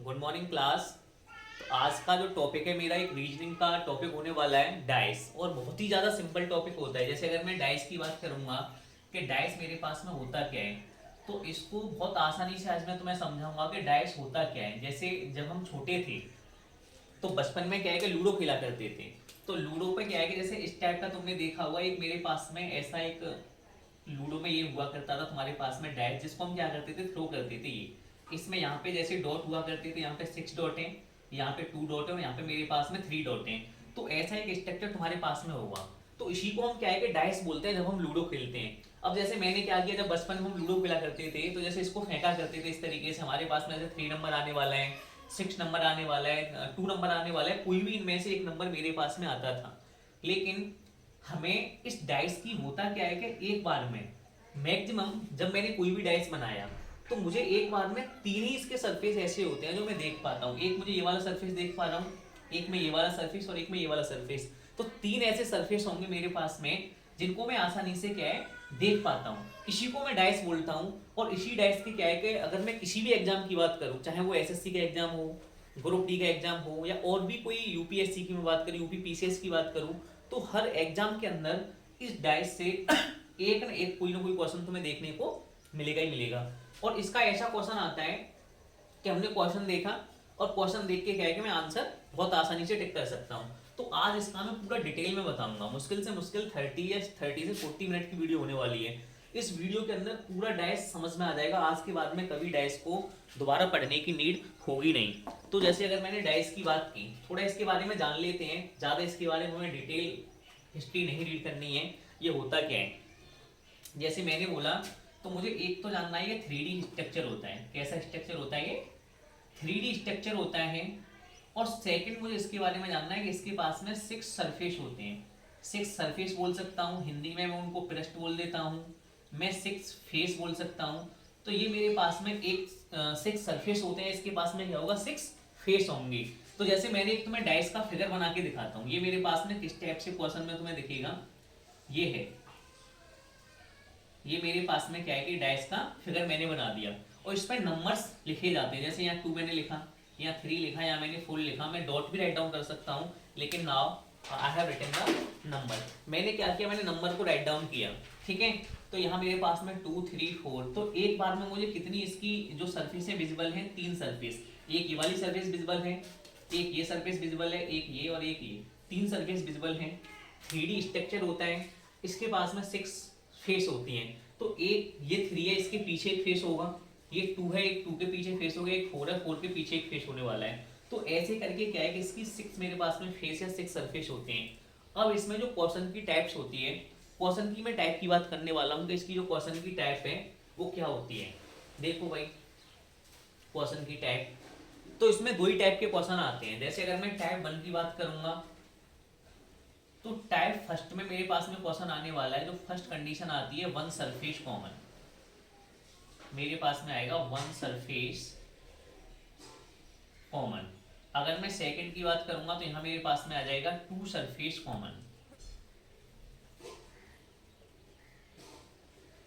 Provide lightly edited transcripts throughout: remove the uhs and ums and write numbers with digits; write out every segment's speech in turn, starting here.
Good morning class. तो आज का जो टॉपिक है मेरा एक रीजनिंग का टॉपिक होने वाला है डाइस, और बहुत ही ज़्यादा सिंपल टॉपिक होता है। जैसे अगर मैं डाइस की बात करूंगा कि डाइस मेरे पास में होता क्या है, तो इसको बहुत आसानी से आज मैं तुम्हें समझाऊंगा कि डाइस होता क्या है। जैसे जब हम छोटे थे तो बचपन में क्या है कि लूडो खेला करते थे। तो लूडो पे क्या है कि जैसे इस टाइप का तुमने देखा हुआ, एक मेरे पास में ऐसा एक लूडो में ये हुआ करता था तुम्हारे पास में डाइस, जिसको हम क्या करते थे, थ्रो करते थे। ये इसमें यहाँ पे जैसे डॉट हुआ करते थे, यहाँ पे 6 डॉट है, यहाँ पे 2 डॉट है, और यहाँ पे मेरे पास में 3 डॉट है। तो ऐसा एक स्ट्रक्चर तुम्हारे पास में होगा। तो इसी को हम क्या है कि डाइस बोलते हैं जब हम लूडो खेलते हैं। अब जैसे मैंने क्या किया, जब बचपन में हम लूडो खेला करते थे तो जैसे इसको फेंका करते थे इस तरीके से। हमारे पास में जैसे 3 नंबर आने वाला है, 6 नंबर आने वाला है, 2 नंबर आने वाला है, कोई भी इनमें से एक नंबर मेरे पास में आता था। लेकिन हमें इस डाइस की होता क्या है कि एक बार में मैक्सिमम जब मैंने कोई भी डाइस बनाया तो मुझे एक बार में 3 ही इसके सरफेस ऐसे होते हैं जो मैं देख पाता हूँ। एक मुझे ये वाला सरफेस देख पा रहा हूँ, एक में ये वाला सरफेस, और एक में ये वाला सरफेस। तो 3 ऐसे सरफेस होंगे मेरे पास में जिनको मैं आसानी से क्या है देख पाता हूँ। इसी को मैं डाइस बोलता हूँ। और इसी डाइस की क्या है कि अगर मैं किसी भी एग्जाम की बात करूँ, चाहे वो एसएससी का एग्जाम हो, ग्रुप डी का एग्जाम हो, या और भी कोई यूपीएससी की मैं बात करूँ, यूपी पीसीएस की बात करूँ, तो हर एग्जाम के अंदर इस डाइस से एक ना कोई क्वेश्चन तुम्हें देखने को मिलेगा ही मिलेगा। और इसका ऐसा क्वेश्चन आता है कि हमने क्वेश्चन देखा और क्वेश्चन देख के क्या है कि मैं आंसर बहुत आसानी से टिक कर सकता हूँ। तो आज इसका मैं पूरा डिटेल में बताऊंगा। मुश्किल से मुश्किल 30 से 40 मिनट की वीडियो होने वाली है। इस वीडियो के अंदर पूरा डाइस समझ में आ जाएगा। आज के बाद में कभी डाइस को दोबारा पढ़ने की नीड होगी नहीं। तो जैसे अगर मैंने डाइस की बात की, थोड़ा इसके बारे में जान लेते हैं। ज़्यादा इसके बारे में हमें डिटेल हिस्ट्री नहीं रीड करनी है, ये होता क्या है। जैसे मैंने बोला, तो मुझे एक तो जानना है ये 3D स्ट्रक्चर होता है। कैसा स्ट्रक्चर होता है ये? 3D स्ट्रक्चर होता है। और सेकंड मुझे इसके बारे में जानना है कि इसके पास में 6 सरफेस होते हैं। 6 सरफेस बोल सकता हूँ, हिंदी में मैं उनको पृष्ठ बोल देता हूँ। मैं 6 फेस बोल सकता हूँ। तो ये मेरे पास में एक 6 सरफेस होते हैं, इसके पास में क्या होगा, 6 फेस होंगे। तो जैसे मैंने एक तुम्हें डाइस का फिगर बना के दिखाता हूँ। ये मेरे पास में किस टाइप से क्वेश्चन में तुम्हें दिखेगा, ये है। ये मेरे पास में क्या है कि डाइस का फिगर मैंने बना दिया, और इस पर नंबर्स लिखे जाते हैं। जैसे यहाँ 2 मैंने लिखा, यहाँ 3 लिखा, यहाँ मैंने 4 लिखा। मैं डॉट भी राइट डाउन कर सकता हूँ, लेकिन now I have written the number. मैंने क्या किया, मैंने नंबर को राइट डाउन किया। ठीक है, तो यहाँ मेरे पास में 2 3 4। तो एक बार में मुझे कितनी इसकी जो सरफेस है विजिबल है, 3 सरफेस। एक ये वाली सरफेस विजिबल है, एक ये सरफेस विजिबल है, एक ये और एक ये, 3 सरफेस विजिबल है। 3D स्ट्रक्चर होता है। इसके पास में 6 फेस होती हैं। तो एक ये 3 है, इसके पीछे एक फेस होगा। ये 2 है, एक 2 के पीछे फेस होगा। एक 4 है, 4 के पीछे एक फेस होने वाला है। तो ऐसे करके क्या है कि इसकी 6 मेरे पास में फेस या 6 सरफेस होते हैं। अब इसमें जो क्वेश्चन की टाइप्स होती है, क्वेश्चन की मैं टाइप की बात करने वाला हूँ। तो इसकी जो क्वेश्चन की टाइप है वो क्या होती है, देखो भाई। क्वेश्चन की टाइप, तो इसमें 2 ही टाइप के क्वेश्चन आते हैं। जैसे अगर मैं टाइप 1 की बात करूंगा, तो टाइप फर्स्ट में मेरे पास में क्वेश्चन आने वाला है। जो फर्स्ट कंडीशन आती है, 1 सरफेस कॉमन। मेरे पास में आएगा 1 सरफेस कॉमन। अगर मैं सेकंड की बात करूंगा तो यहां मेरे पास में आ जाएगा 2 सरफेस कॉमन।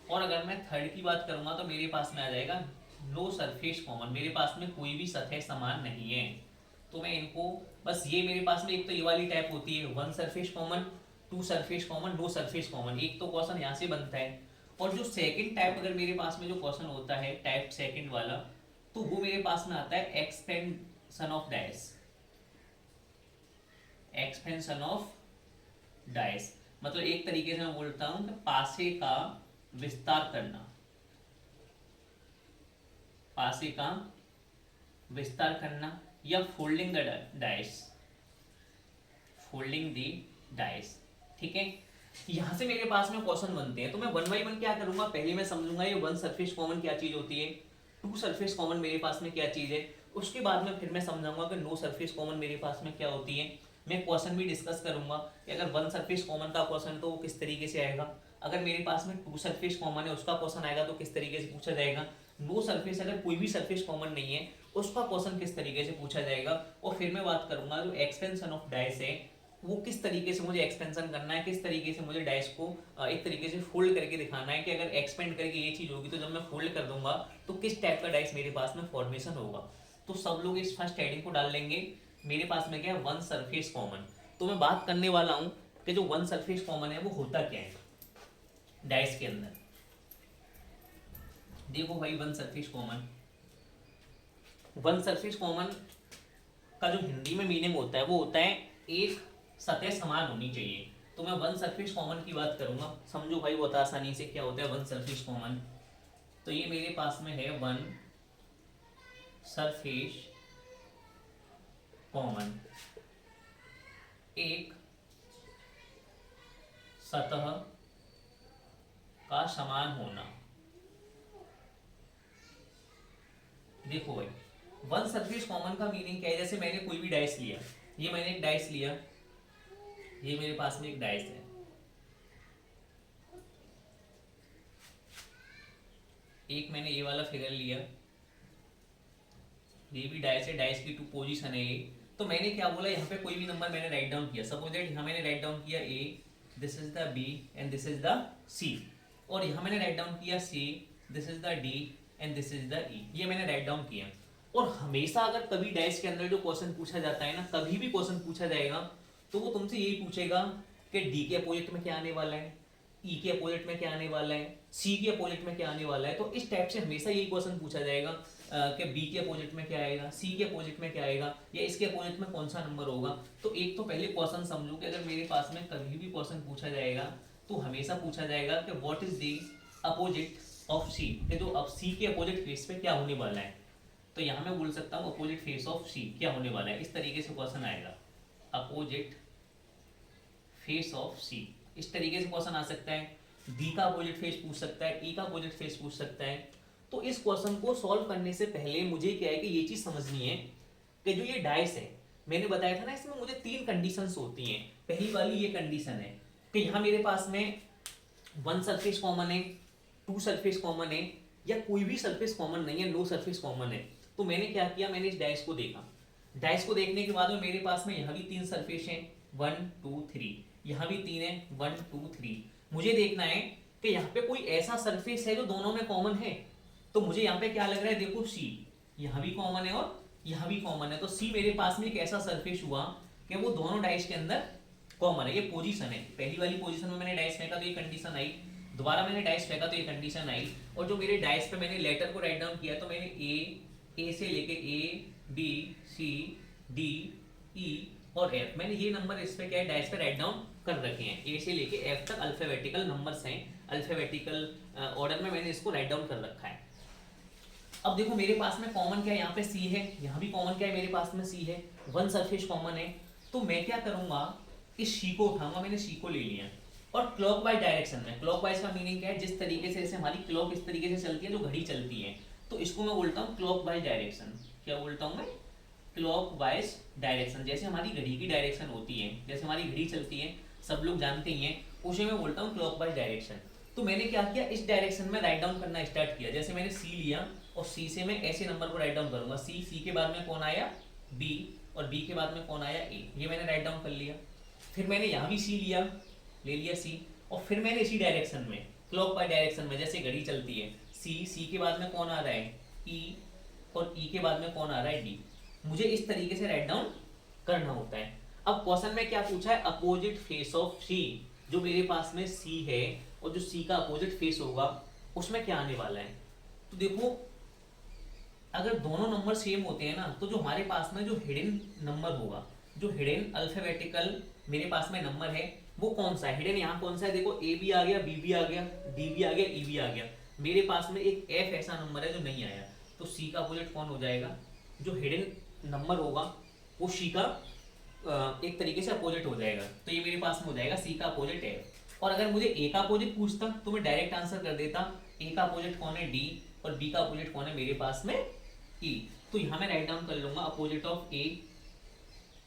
और अगर मैं थर्ड की बात करूंगा तो मेरे पास में आ जाएगा नो सरफेस कॉमन। मेरे पास में कोई भी सतह समान नहीं है। तो मैं इनको बस, ये मेरे पास में एक तो ये वाली टाइप होती है 1 surface common, 2 surface common, no surface common. एक तो क्वेश्चन यहाँ से बनता है। और जो सेकंड टाइप अगर मेरे पास में जो क्वेश्चन होता है टाइप सेकंड वाला, तो वो मेरे पास में आता है expansion of dice. Expansion of dice मतलब एक तरीके से मैं बोलता हूं कि पासे का विस्तार करना। पासे का विस्तार करना, या folding the dice. Folding the dice. ठीक है, यहां से मेरे पास में क्वेश्चन बनते हैं। तो मैं 1 बाई 1 क्या करूंगा, पहले मैं समझूंगा ये 1 सरफेस कॉमन क्या चीज होती है, 2 सरफेस कॉमन मेरे पास में क्या चीज है। उसके बाद में फिर मैं समझाऊंगा कि नो सरफेस कॉमन मेरे पास में क्या होती है। मैं क्वेश्चन भी डिस्कस करूंगा कि अगर 1 सरफेस कॉमन का क्वेश्चन है तो वो किस तरीके से आएगा। अगर मेरे पास में 2 सरफेस कॉमन है उसका क्वेश्चन आएगा तो किस तरीके से पूछा जाएगा। नो सरफेस, अगर कोई भी सरफेस कॉमन नहीं है, उसका क्वेश्चन किस तरीके से पूछा जाएगा। और फिर मैं बात करूंगा जो एक्सपेंशन ऑफ डाइस है, वो किस तरीके से मुझे एक्सपेंशन करना है, किस तरीके से मुझे डाइस को एक तरीके से फोल्ड करके दिखाना है कि अगर एक्सपेंड करके ये चीज होगी तो जब मैं फोल्ड कर दूंगा तो किस टाइप का डाइस मेरे पास में फॉर्मेशन होगा। तो सब लोग इस फर्स्ट हेडिंग को डाल लेंगे। मेरे पास में क्या है, वन सरफेस कॉमन। तो मैं बात करने वाला हूं कि जो वन सरफेस कॉमन है वो होता क्या है डाइस के अंदर। देखो भाई, one surface common, one surface common का जो हिंदी में मीनिंग होता है वो होता है एक सतह समान होनी चाहिए। तो मैं वन सरफेस कॉमन की बात करूंगा, समझो भाई बहुत आसानी से क्या होता है वन सरफेस कॉमन। तो ये मेरे पास में है वन सरफेस कॉमन, एक सतह का समान होना। देखो भाई, वन सरफेस कॉमन का मीनिंग क्या है, जैसे मैंने कोई भी डाइस लिया, ये मैंने एक डाइस लिया, ये मेरे पास में एक डाइस है, एक मैंने ये वाला फिगर लिया, ये भी डाइस है, डाइस की टू पोजीशन है ये। तो मैंने क्या बोला, यहाँ पे कोई भी नंबर मैंने राइट डाउन किया, सपोज दैट यहाँ मैंने राइट डाउन किया A, this is the B and this is the C, और यहाँ मैंने राइट डाउन किया C, this is the D and this is the E, ये मैंने राइट डाउन किया। और हमेशा अगर कभी डाइस के अंदर जो क्वेश्चन पूछा जाता है ना, कभी भी क्वेश्चन पूछा जाएगा तो वो तुमसे यही पूछेगा कि डी के अपोजिट में क्या आने वाला है, ई के अपोजिट में क्या आने वाला है, सी के अपोजिट में क्या आने वाला है। तो इस टाइप से हमेशा यही क्वेश्चन पूछा जाएगा कि बी के अपोजिट में क्या आएगा, सी के अपोजिट में क्या आएगा, या इसके अपोजिट में कौन सा नंबर होगा। तो एक तो पहले क्वेश्चन समझो कि अगर मेरे पास में कभी भी क्वेश्चन पूछा जाएगा तो हमेशा पूछा जाएगा कि what is the opposite of C, जो अब सी के अपोजिट फेस पे क्या होने वाला है। तो यहाँ मैं बोल सकता हूँ अपोजिट फेस ऑफ सी क्या होने वाला है, इस तरीके से क्वेश्चन आएगा, अपोजिट फेस ऑफ सी, इस तरीके से क्वेश्चन आ सकता है। डी का अपोजिट फेस पूछ सकता है, ई का अपोजिट फेस पूछ सकता है। तो इस क्वेश्चन को सॉल्व करने से पहले मुझे क्या है कि ये चीज समझनी है कि जो ये डाइस है, मैंने बताया था ना इसमें मुझे तीन कंडीशंस होती हैं। पहली वाली ये कंडीशन है कि यहाँ मेरे पास में वन सरफेस कॉमन है, टू सरफेस कॉमन है, या कोई भी सरफेस कॉमन नहीं है, नो सरफेस कॉमन है। तो मैंने क्या किया, मैंने इस डाइस को देखा, डाइस को देखने के बाद में मेरे पास में यहाँ भी तीन सरफेस हैं, 1 2 3, यहाँ भी तीन है 1 2 3। मुझे देखना है कि यहाँ पे कोई ऐसा सरफेस है जो दोनों में कॉमन है। तो मुझे यहाँ पे क्या लग रहा है, देखो सी यहाँ भी कॉमन है और यहाँ भी कॉमन है। तो सी मेरे पास में एक ऐसा सरफेस हुआ कि वो दोनों डाइस के अंदर कॉमन है। ये पोजीशन है, पहली वाली पोजीशन में मैंने डाइस फेंका तो ये कंडीशन आई, दोबारा मैंने डाइस फेंका तो ये कंडीशन आई, और जो मेरे डाइस पे मैंने लेटर को राइट डाउन किया तो मैंने ए से लेके ए बी सी डी ई और एफ, मैंने ये नंबर इस पे क्या है डाइस पे राइट डाउन कर रखे हैं, ए से लेके एफ तक अल्फाबेटिकल नंबर्स हैं, अल्फाबेटिकल ऑर्डर में मैंने इसको राइट डाउन कर रखा है। अब देखो मेरे पास में कॉमन क्या है, यहाँ पे सी है, यहाँ भी कॉमन क्या है मेरे पास में सी है, वन सरफेस कॉमन है। तो मैं क्या करूंगा, इस सी को उठाऊंगा, मैंने सी को ले लिया, और क्लॉकवाइज डायरेक्शन में, क्लॉकवाइज का मीनिंग क्या है, जिस तरीके से जैसे हमारी क्लॉक इस तरीके से चलती है जो घड़ी चलती है, तो इसको मैं बोलता हूँ क्लॉकवाइज डायरेक्शन। क्या बोलता हूँ मैं, क्लॉकवाइज डायरेक्शन। जैसे हमारी घड़ी की डायरेक्शन होती है, जैसे हमारी घड़ी चलती है सब लोग जानते ही हैं, उसे मैं बोलता हूँ क्लॉकवाइज डायरेक्शन। तो मैंने क्या किया, इस डायरेक्शन में राइट डाउन करना स्टार्ट किया। जैसे मैंने सी लिया और सी से मैं ऐसे नंबर को राइट डाउन करूंगा, सी के बाद में कौन आया बी, और बी के बाद में कौन आया ए, ये मैंने राइट डाउन कर लिया। फिर मैंने यहाँ भी सी लिया, ले लिया सी, और फिर मैंने इसी डायरेक्शन में क्लॉकवाइज डायरेक्शन में जैसे घड़ी चलती है, सी के बाद में कौन आ रहा है ई, और ई के बाद में कौन आ रहा है डी, मुझे इस तरीके से राइट डाउन करना होता है। अब क्वेश्चन में क्या पूछा है, अपोजिट फेस ऑफ सी, जो मेरे पास में सी है और जो सी का अपोजिट फेस होगा उसमें क्या आने वाला है। तो देखो अगर दोनों नंबर सेम होते हैं ना, तो जो हमारे पास में जो हिडन नंबर होगा, जो हिडन अल्फाबेटिकल मेरे पास में नंबर है वो कौन सा है, हिडन यहाँ कौन सा है, देखो ए भी आ गया, बी भी आ गया, डी भी आ गया, ई भी आ गया। मेरे पास में एक एफ ऐसा नंबर है जो नहीं आया, तो सी का अपोजिट कौन हो जाएगा, जो हिडन नंबर होगा वो सी का एक तरीके से अपोजिट हो जाएगा। तो ये मेरे पास में हो जाएगा सी का अपोजिट एफ। और अगर मुझे ए का अपोजिट पूछता तो मैं डायरेक्ट आंसर कर देता, ए का अपोजिट कौन है डी, और बी का अपोजिट कौन है मेरे पास में ई। तो यहाँ मैं राइट डाउन कर लूंगा अपोजिट ऑफ ए।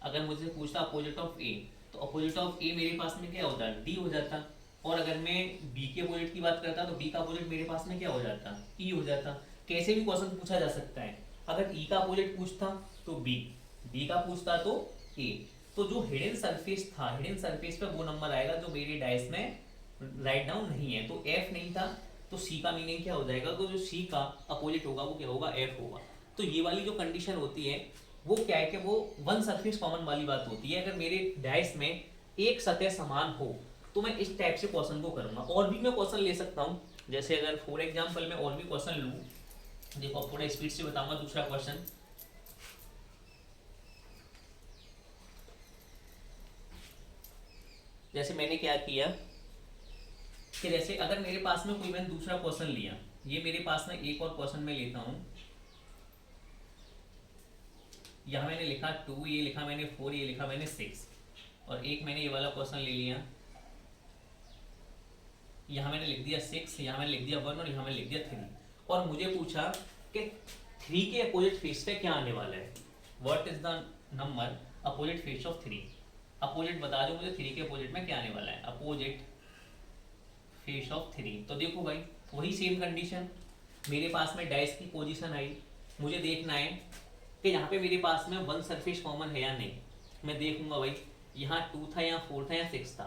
अगर मुझे पूछता अपोजिट ऑफ ए, तो अपोजिट ऑफ ए मेरे पास में क्या होता है, डी हो जाता। और अगर मैं बी के अपोजिट की बात करता तो बी का अपोजिट मेरे पास में क्या हो जाता, ई हो जाता। कैसे भी क्वेश्चन पूछा जा सकता है, अगर ई का अपोजिट पूछता तो बी, बी का पूछता तो ए। तो जो हिडन सरफेस था, हिडन सरफेस पे वो नंबर आएगा जो मेरे डाइस में राइट डाउन नहीं है। तो एफ नहीं था, तो सी का मीनिंग क्या हो जाएगा, तो जो सी का अपोजिट होगा वो क्या होगा, एफ होगा। तो ये वाली जो कंडीशन होती है वो क्या है कि वो वन सरफेस कॉमन वाली बात होती है। अगर मेरे डाइस में एक सतह समान हो तो मैं इस टाइप से क्वेश्चन को करूंगा। और भी मैं क्वेश्चन ले सकता हूँ, जैसे अगर फॉर एग्जाम्पल मैं और भी क्वेश्चन लूँ, देखो थोड़ा स्पीड से बताऊंगा। दूसरा क्वेश्चन, जैसे मैंने क्या किया कि जैसे अगर मेरे पास में कोई मैंने दूसरा क्वेश्चन लिया, ये मेरे पास में एक और क्वेश्चन मैं लेता हूँ, यहाँ मैंने लिखा 2, ये लिखा मैंने 4, ये लिखा मैंने 6, और एक मैंने ये वाला क्वेश्चन ले लिया, यहाँ मैंने लिख दिया 6, यहाँ मैंने लिख दिया 1 और यहाँ मैंने लिख दिया 3, और मुझे पूछा कि 3 के अपोजिट फेस पे क्या आने वाला है, what is the number opposite face of 3। Opposite बता दो मुझे 3 के अपोजिट में क्या आने वाला है, अपोजिट फेस ऑफ 3। तो देखो भाई वही सेम कंडीशन, मेरे पास में डाइस की पोजीशन आई, मुझे देखना है कि यहाँ पे मेरे पास में वन सरफेस कॉमन है या नहीं। मैं देखूंगा भाई यहाँ 2 था, यहाँ 4 था, यहाँ 6 था,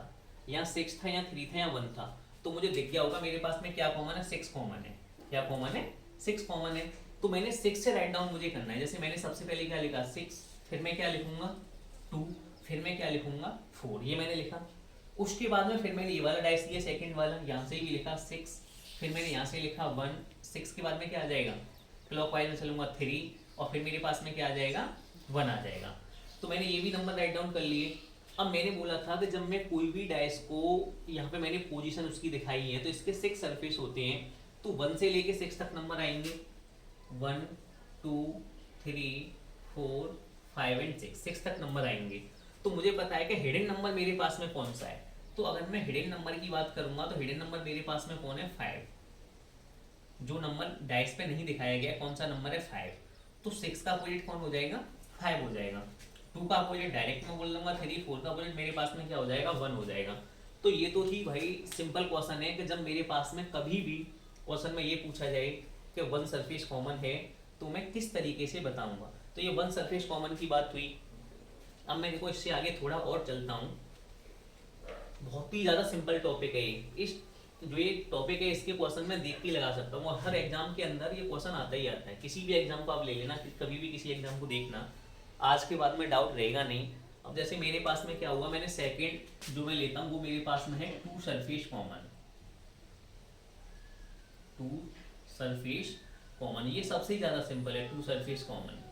यहाँ 6 था, यहाँ 3 था, यहाँ 1 था, तो मुझे दिख गया होगा मेरे पास में क्या कॉमन है, 6 कॉमन है। क्या कॉमन है, 6 कॉमन है। तो मैंने 6 से राइट डाउन मुझे करना है। जैसे मैंने सबसे पहले क्या लिखा 6, फिर मैं क्या लिखूंगा 2, फिर मैं क्या लिखूंगा 4, ये मैंने लिखा। उसके बाद में फिर मैंने ये वाला डाइस लिया सेकंड वाला, यहाँ से भी लिखा 6, फिर मैंने यहाँ से लिखा 1, 6 के बाद में क्या आ जाएगा, क्लॉकवाइज में चलूंगा 3, और फिर मेरे पास में क्या आ जाएगा 1 आ जाएगा। तो मैंने ये भी नंबर राइट डाउन कर लिए। अब मैंने बोला था कि जब मैं कोई भी डाइस को यहाँ पे मैंने पोजीशन उसकी दिखाई है तो इसके 6 सरफेस होते हैं, तो 1 से लेके 6 तक नंबर आएंगे, 1 2 3 4 5 एंड 6 तक नंबर आएंगे। तो मुझे पता है कि हिडन नंबर मेरे पास में कौन सा है। तो अगर मैं हिडन नंबर की बात करूंगा तो हिडन नंबर मेरे पास में कौन है 5, जो नंबर डाइस पे नहीं दिखाया गया कौन सा नंबर है 5। तो 6 का अपोजिट कौन हो जाएगा 5 हो जाएगा, 2 का अपोजिट डायरेक्ट में बोल दूंगा 3, 4 का अपोजिट मेरे पास में क्या हो जाएगा 1 हो जाएगा। तो ये तो थी भाई सिंपल क्वेश्चन है कि जब मेरे पास में कभी भी क्वेश्चन में ये पूछा जाए कि वन सरफेस कॉमन है तो मैं किस तरीके से बताऊंगा। तो ये वन सरफेस कॉमन की बात हुई। अब मैं देखो इससे आगे थोड़ा और चलता हूँ, बहुत ही ज़्यादा सिंपल टॉपिक है ये। इस जो ये टॉपिक है इसके क्वेश्चन मैं देख के लगा सकता हूँ, और हर एग्जाम के अंदर ये क्वेश्चन आता ही आता है। किसी भी एग्जाम को आप ले लेना, कभी भी किसी एग्जाम को देखना, आज के बाद में डाउट रहेगा नहीं। अब जैसे मेरे पास में क्या हुआ, मैंने सेकंड जो मैं लेता हूँ वो मेरे पास में है 2 सरफेस कॉमन, 2 सरफेस कॉमन, ये सबसे ज़्यादा सिंपल है 2 सरफेस कॉमन।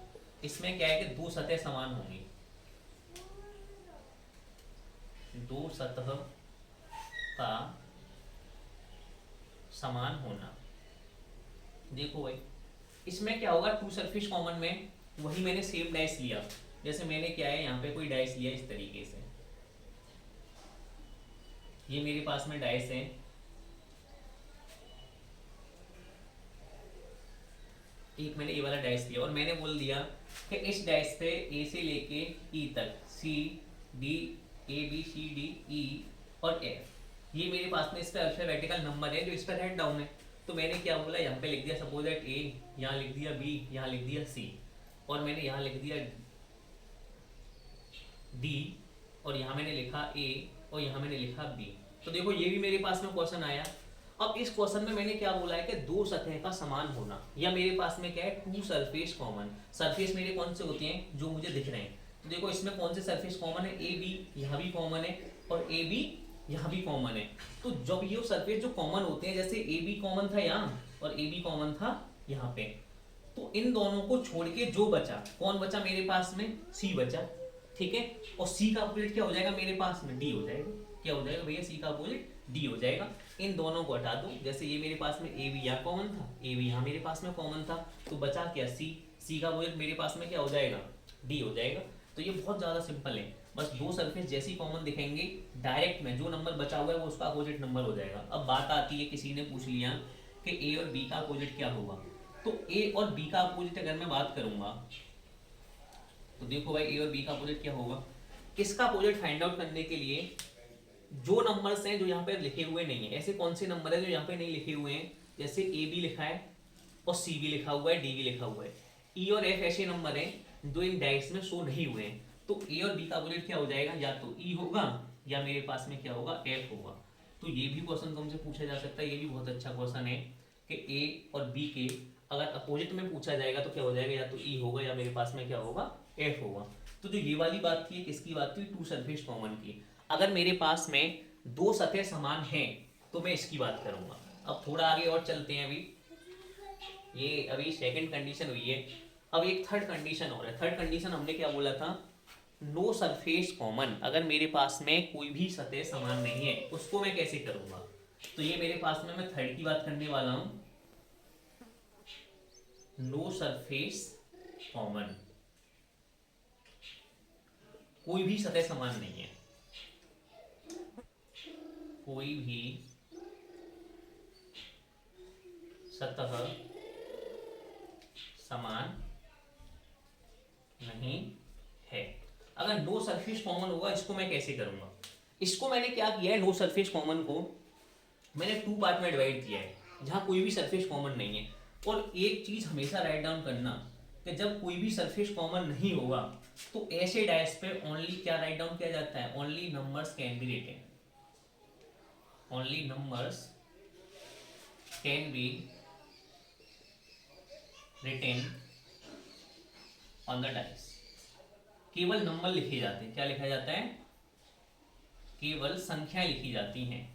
इसमें क्या है कि 2 सतह समान होंगी, 2 सतह का समान होना। देखो भाई इसमें क्या होगा 2 सरफेस कॉमन में वही मैंने सेम डाइस लिया। जैसे मैंने क्या है यहाँ पे कोई डाइस लिया इस तरीके से, ये मेरे पास में डाइस है, एक मैंने ये वाला डाइस लिया और मैंने बोल दिया कि इस डाइस पे ए से लेके ई तक C D A B C D E और एफ, ये मेरे पास में इस पे अल्फाबेटिकल नंबर है जो इस पर राइट डाउन है। तो मैंने क्या बोला यहाँ पे लिख दिया सपोज दैट ए, यहाँ लिख दिया बी, यहाँ लिख दिया सी, और मैंने यहाँ लिख दिया डी, और यहाँ मैंने लिखा ए, और यहाँ मैंने लिखा बी। तो देखो ये भी मेरे पास में क्वेश्चन आया। अब इस क्वेश्चन में मैंने क्या बोला है कि 2 सतह का समान होना, या मेरे पास में क्या है 2 सरफेस कॉमन। सरफेस मेरे कौन से होते हैं जो मुझे दिख रहे हैं। तो देखो इसमें कौन से सरफेस कॉमन है, ए बी यहाँ भी कॉमन है और ए बी यहाँ भी कॉमन है। तो जब ये सरफेस जो कॉमन होते हैं, जैसे ए बी कॉमन था यहाँ और ए बी कॉमन था यहाँ पे, तो इन दोनों को छोड़ के जो बचा, कौन बचा मेरे पास में सी बचा, ठीक है। और सी का अपोजिट क्या हो जाएगा मेरे पास में डी हो जाएगा। क्या हो जाएगा भैया सी का अपोजिट डी हो जाएगा। इन दोनों को हटा दो, जैसे ये मेरे पास में ए बी यहाँ कॉमन था, ए बी यहाँ मेरे पास में कॉमन था, तो बचा क्या सी, सी का अपोजिट मेरे पास में क्या हो जाएगा डी हो जाएगा। तो ये बहुत ज़्यादा सिंपल है, बस 2 सरफेस जैसी कॉमन दिखेंगे, डायरेक्ट में जो नंबर बचा हुआ है वो उसका अपोजिट नंबर हो जाएगा। अब बात आती है, किसी ने पूछ लिया कि ए और बी का अपोजिट क्या होगा, तो ए और बी का अपोजिट अगर मैं बात करूंगा तो देखो भाई ए और बी का अपोजिट क्या होगा। इसका अपोजिट फाइंड आउट करने के लिए जो नंबर्स हैं जो यहाँ पे लिखे हुए नहीं है, ऐसे कौन से नंबर है जो यहाँ पे नहीं लिखे हुए हैं, जैसे ए बी लिखा है और सी भी लिखा हुआ है, डी भी लिखा हुआ है, ई और एफ ऐसे नंबर हैं जो इन डाइस में शो नहीं हुए हैं। तो ए और बी का अपोजिट क्या हो जाएगा, या तो ई होगा या मेरे पास में क्या होगा एफ होगा। तो ये भी क्वेश्चन तुमसे पूछा जा सकता है, ये भी बहुत अच्छा क्वेश्चन है कि ए और बी के अगर अपोजिट में पूछा जाएगा तो क्या हो जाएगा, या तो ई होगा या मेरे पास में क्या होगा, एफ होगा। तो जो ये वाली बात थी, किसकी बात थी, टू सरफेस कॉमन की। अगर मेरे पास में दो सतह समान हैं तो मैं इसकी बात करूंगा। अब थोड़ा आगे और चलते हैं। अभी ये अभी सेकंड कंडीशन हुई है। अब एक थर्ड कंडीशन और है। थर्ड कंडीशन हमने क्या बोला था, नो सरफेस कॉमन। अगर मेरे पास में कोई भी सतह समान नहीं है उसको मैं कैसे करूंगा। तो ये मेरे पास में मैं थर्ड की बात करने वाला हूं, नो सरफेस कॉमन। कोई भी सतह समान नहीं है, कोई भी सतह समान नहीं है। अगर नो सरफेस कॉमन होगा, इसको मैं कैसे करूंगा। इसको मैंने क्या किया है, नो सरफेस कॉमन को मैंने टू पार्ट में डिवाइड किया है, जहां कोई भी सरफेस कॉमन नहीं है। और एक चीज हमेशा राइट डाउन करना कि जब कोई भी सरफेस कॉमन नहीं होगा तो ऐसे डायस पे ओनली क्या राइट डाउन किया जाता है, only numbers can be written, only numbers can be written on the dice. केवल नंबर लिखे जाते हैं। क्या लिखा जाता है, केवल संख्या लिखी जाती हैं।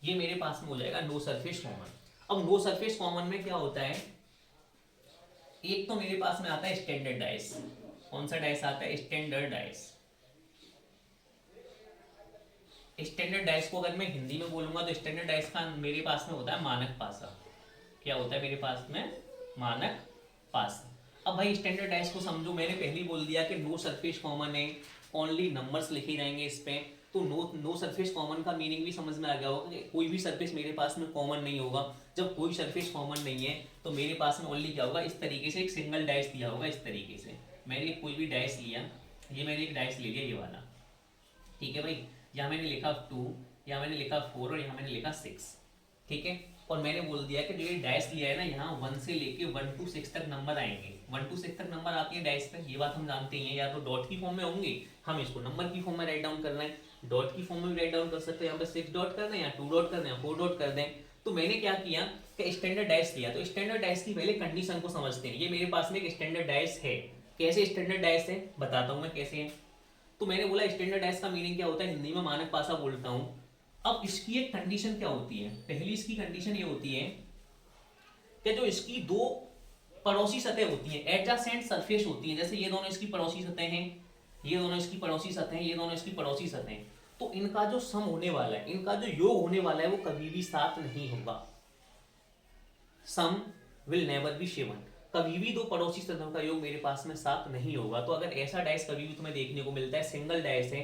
ये मेरे पास में हो जाएगा नो सरफेस कॉमन। अब नो सरफेस कॉमन में क्या होता है, एक तो मेरे पास में आता है स्टैंडर्ड डाइस। कौन सा डाइस आता है, स्टैंडर्ड डाइस। स्टैंडर्ड डाइस को अगर मैं हिंदी में बोलूंगा तो स्टैंडर्ड डाइस का मेरे पास में होता है मानक पासा। क्या होता है मेरे पास में, मानक पासा। अब भाई स्टैंडर्ड डाइस को समझो, मैंने पहले ही बोल दिया कि नो सरफेस कॉमन है, ओनली नंबर्स लिखे जाएंगे इस पे। तो नो सरफेस कॉमन का मीनिंग भी समझ में आ गया होगा कि कोई भी सरफेस मेरे पास में कॉमन नहीं होगा। जब कोई सरफेस कॉमन नहीं है तो मेरे पास में ओनली क्या होगा, इस तरीके से एक सिंगल डाइस दिया होगा। इस तरीके से मैंने कोई भी डाइस लिया, ये मैंने एक डाइस ले लिया, ये वाला, ठीक है भाई। यहाँ मैंने लिखा 2, यहाँ मैंने लिखा 4 और यहाँ मैंने लिखा 6, ठीक है। और मैंने बोल दिया कि जो ये डाइस लिया है ना, यहाँ 1 से लेके 1 to 6 तक नंबर आएंगे। 1 to 6 तक नंबर आती है डाइस पे, ये बात हम जानते हैं। या तो डॉट की फॉर्म में होंगे, हम इसको नंबर की फॉर्म में राइट डाउन करना है। डॉट की फॉर्म में भी राइट डाउन कर सकते हैं, यहाँ पे 6 डॉट कर दें या 2 डॉट कर दें या 4 डॉट कर दें। तो मैंने क्या किया कि स्टैंडर्ड डाइस लिया। तो स्टैंडर्ड डाइस की पहले कंडीशन को समझते हैं। ये मेरे पास में एक स्टैंडर्ड डाइस है। कैसे स्टैंडर्ड डाइस है बताता हूँ मैं कैसे है। तो मैंने बोला स्टैंडर्ड डाइस का मीनिंग क्या होता है, हिंदी में मानक पासा बोलता हूँ। अब इसकी एक कंडीशन क्या होती है, पहली इसकी कंडीशन ये होती है कि जो इसकी दो पड़ोसी सतह होती हैं, एडजेसेंट सरफेस होती हैं, जैसे ये दोनों इसकी पड़ोसी सतह हैं, ये दोनों इसकी पड़ोसी सतह हैं, ये दोनों इसकी पड़ोसी सतह हैं। तो इनका जो सम होने वाला है, इनका जो योग होने वाला है, वो कभी भी साथ नहीं होगा। सम विल नेवर बी सेवन। कभी भी दो पड़ोसी सतहों का योग मेरे पास में साथ नहीं होगा। तो अगर ऐसा डाइस कभी भी तुम्हें देखने को मिलता है, सिंगल डाइस है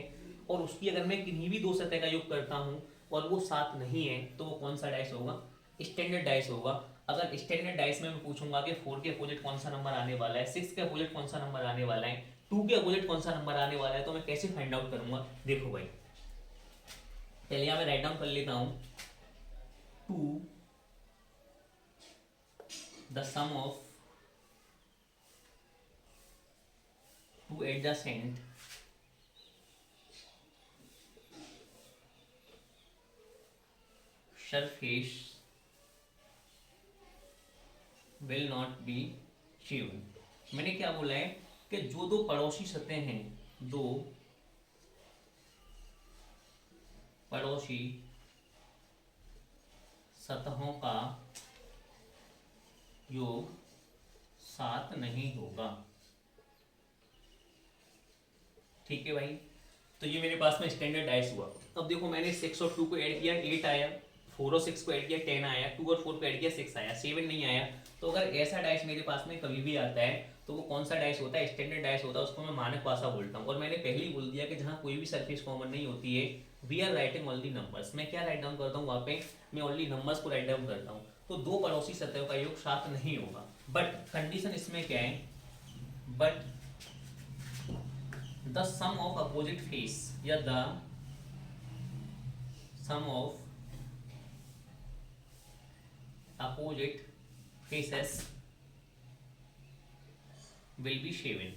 और उसकी अगर मैं किन्हीं भी दो सतह का योग करता हूँ और वो साथ नहीं है, तो वो कौन सा डाइस होगा, स्टैंडर्ड डाइस होगा। अगर स्टैंडर्ड डाइस में मैं पूछूंगा कि 4 के अपोजिट कौन सा नंबर आने वाला है, 6 के अपोजिट कौन सा नंबर आने वाला है, 2 के अपोजिट कौन सा नंबर आने वाला है, तो मैं कैसे फाइंड आउट करूंगा। देखो भाई, पहले यहाँ मैं राइट डाउन कर लेता हूँ, 2 the sum of two adjacent surface will not be given। मैंने क्या बोला है कि जो दो पड़ोसी सतह हैं, दो पड़ोसी सतहों का योग सात नहीं होगा, ठीक है भाई। तो ये मेरे पास में स्टैंडर्ड डाइस हुआ। अब देखो मैंने 6 और 2 को ऐड किया, 8 आया, 4 और 6 को ऐड किया, 10 आया, 2 और 4 को ऐड किया, 6 आया, 7 नहीं आया। तो अगर ऐसा डाइस मेरे पास में कभी भी आता है तो वो कौन सा डाइस होता है, स्टैंडर्ड डाइस होता है। उसको मैं मानक पासा बोलता हूँ। और मैंने पहले ही बोल दिया कि जहाँ कोई भी सरफेस कॉमन नहीं होती है, we are writing only numbers. मैं क्या राइट डाउन करता हूँ वहाँ पे, मैं ओनली नंबर्स को राइट डाउन करता हूँ। तो दो पड़ोसी सतहों का योग साथ नहीं होगा। बट कंडीशन इसमें क्या है, but the sum of opposite face या the sum of opposite faces will be seven.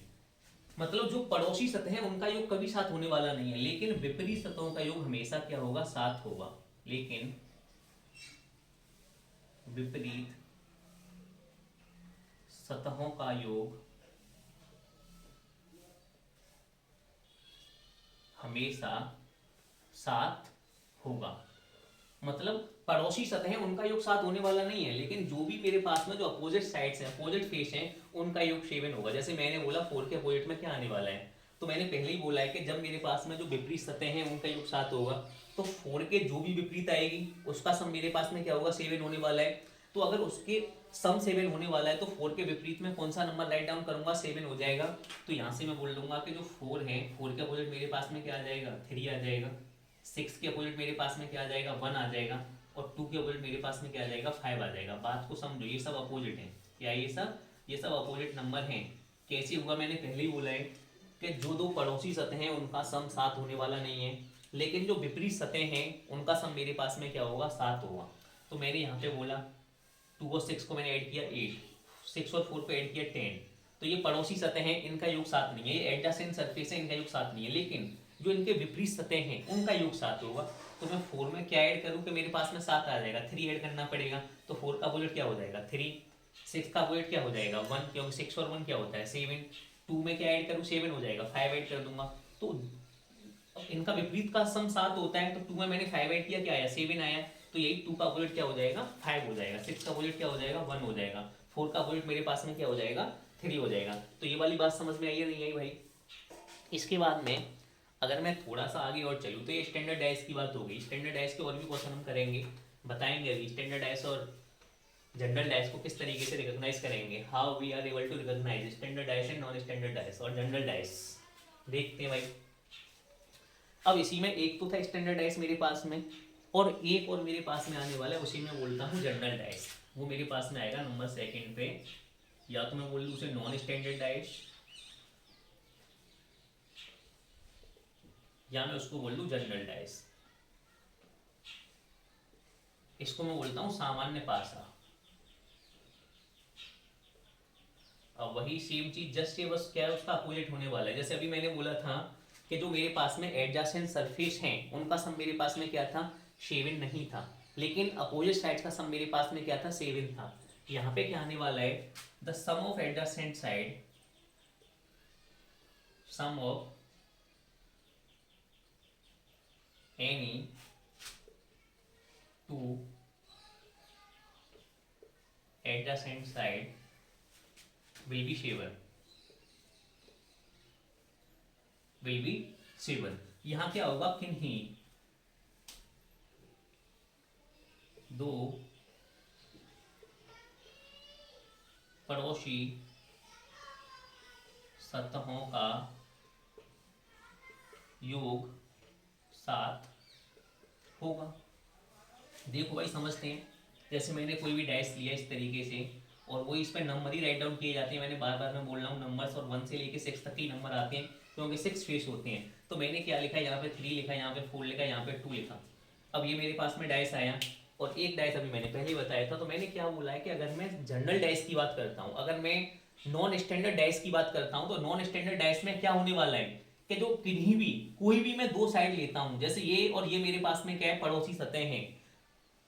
मतलब जो पड़ोसी सतह है उनका योग कभी साथ होने वाला नहीं है, लेकिन विपरीत सतहों का योग हमेशा क्या होगा, साथ होगा। लेकिन विपरीत सतहों का योग हमेशा साथ होगा। मतलब पड़ोसी सतह उनका योग साथ होने वाला नहीं है, लेकिन जो भी मेरे पास में जो अपोजिट साइड्स हैं, अपोजिट फेस हैं, उनका योग सेवन होगा। जैसे मैंने बोला 4 के अपोजिट में क्या आने वाला है, तो मैंने पहले ही बोला है कि जब मेरे पास में जो विपरीत सतह हैं उनका योग साथ होगा, तो 4 के जो भी विपरीत आएगी उसका सम मेरे पास में क्या होगा, 7 होने वाला है। तो अगर उसके सम 7 होने वाला है तो 4 के विपरीत में कौन सा नंबर राइट डाउन करूंगा, 7 हो जाएगा। तो यहाँ से मैं बोल दूंगा कि जो 4 है, 4 के अपोजिट मेरे पास में क्या आ जाएगा, 3 आ जाएगा। 6 के अपोजिट मेरे पास में क्या आ जाएगा, 1 आ जाएगा। और 2 के अपोजिट मेरे पास में क्या आ जाएगा, 5 आ जाएगा। बात को समझो, ये सब अपोजिट है। क्या ये सब अपोजिट नंबर हैं। कैसे होगा, मैंने पहले ही बोला है कि जो दो पड़ोसी सतह हैं उनका सम साथ होने वाला नहीं है, लेकिन जो विपरीत सतह हैं उनका सम मेरे पास में क्या होगा, साथ होगा। तो मैंने यहाँ पे बोला 2 और 6 को मैंने ऐड किया 8, 6 और 4 को ऐड किया 10। तो ये पड़ोसी सतह हैं, इनका योग साथ नहीं है। ये एडजेसेंट सरफेस है, इनका योग साथ नहीं है। लेकिन जो इनके विपरीत सतह हैं उनका योग साथ होगा। तो मैं 4 में क्या ऐड करूँ कि मेरे पास में 7 आ जाएगा, 3 ऐड करना पड़ेगा। तो 4 का बुलेट क्या हो जाएगा, 3। 6 का बुलेट क्या हो जाएगा, 1, क्योंकि 6 और 1 क्या होता है, 7। 2 में क्या ऐड करूँ, 7 हो जाएगा, 5 ऐड कर दूंगा। तो इनका विपरीत का सम 7 होता है, तो 2 में मैंने 5 ऐड किया, क्या आया, 7 आया। तो यही 2 का बुलेट क्या हो जाएगा, 5 हो जाएगा। 6 का बुलेट क्या हो जाएगा, 1 हो जाएगा। 4 का बुलेट मेरे पास में क्या हो जाएगा, 3 हो जाएगा। तो ये वाली बात समझ में आई या नहीं आई भाई। इसके बाद में अगर मैं थोड़ा सा आगे और चलूँ तो ये स्टैंडर्ड डाइस की बात होगी। स्टैंडर्ड डाइस के और भी क्वेश्चन हम करेंगे, बताएंगे अभी स्टैंडर्ड डाइस और जनरल डाइस को किस तरीके से रिकॉग्नाइज करेंगे, how we are able to recognise standard dice and non standard dice और जनरल डाइस, देखते हैं भाई। अब इसी में एक तो था स्टैंडर्ड डाइस मेरे पास में, और एक और मेरे पास में आने वाला है, उसी में बोलता हूँ जनरल डाइस। वो मेरे पास में आएगा नंबर 2 पे, या तो मैं बोल दूँ उसे नॉन स्टैंडर्ड डाइस, या मैं उसको बोल दूँ जनरल डाइस। इसको मैं बोलता हूँ सामान्य पासा। अब वही सेम चीज, जस्ट ये बस क्या है, उसका अपोजिट होने वाला है। जैसे अभी मैंने बोला था कि जो मेरे पास में एडजेसेंट सरफेस हैं उनका सम मेरे पास में क्या था, 7 नहीं था, लेकिन अपोजिट साइड का सम मेरे पास में क्या था, 7 था। यहाँ पे क्या आने वाला है, the sum of adjacent side, sum of any two adjacent side will be 7, will be 7। यहां क्या होगा, किन्हीं दो पड़ोसी सतहों का योग 7 होगा। देखो भाई समझते हैं, जैसे मैंने कोई भी डाइस लिया इस तरीके से, और वो इस पर नंबर ही राइट डाउन किए जाते हैं। मैंने बार बार मैं बोल रहा हूँ नंबर्स, और 1 से लेके 6 तक ही नंबर आते हैं, क्योंकि 6 फेस होते हैं। तो मैंने क्या लिखा, यहाँ पे 3 लिखा, यहाँ पे 4 लिखा, यहाँ पे 2 लिखा। अब ये मेरे पास में डाइस आया, और एक डाइस अभी मैंने पहले बताया था। तो मैंने क्या बोला है कि अगर मैं जनरल डाइस की बात करता हूँ, अगर मैं नॉन स्टैंडर्ड डाइस की बात करता हूँ, तो नॉन स्टैंडर्ड डाइस में क्या होने वाला है कि जो किन्हीं भी कोई भी मैं 2 साइड लेता हूँ, जैसे ये और ये मेरे पास में क्या है, पड़ोसी सतह हैं,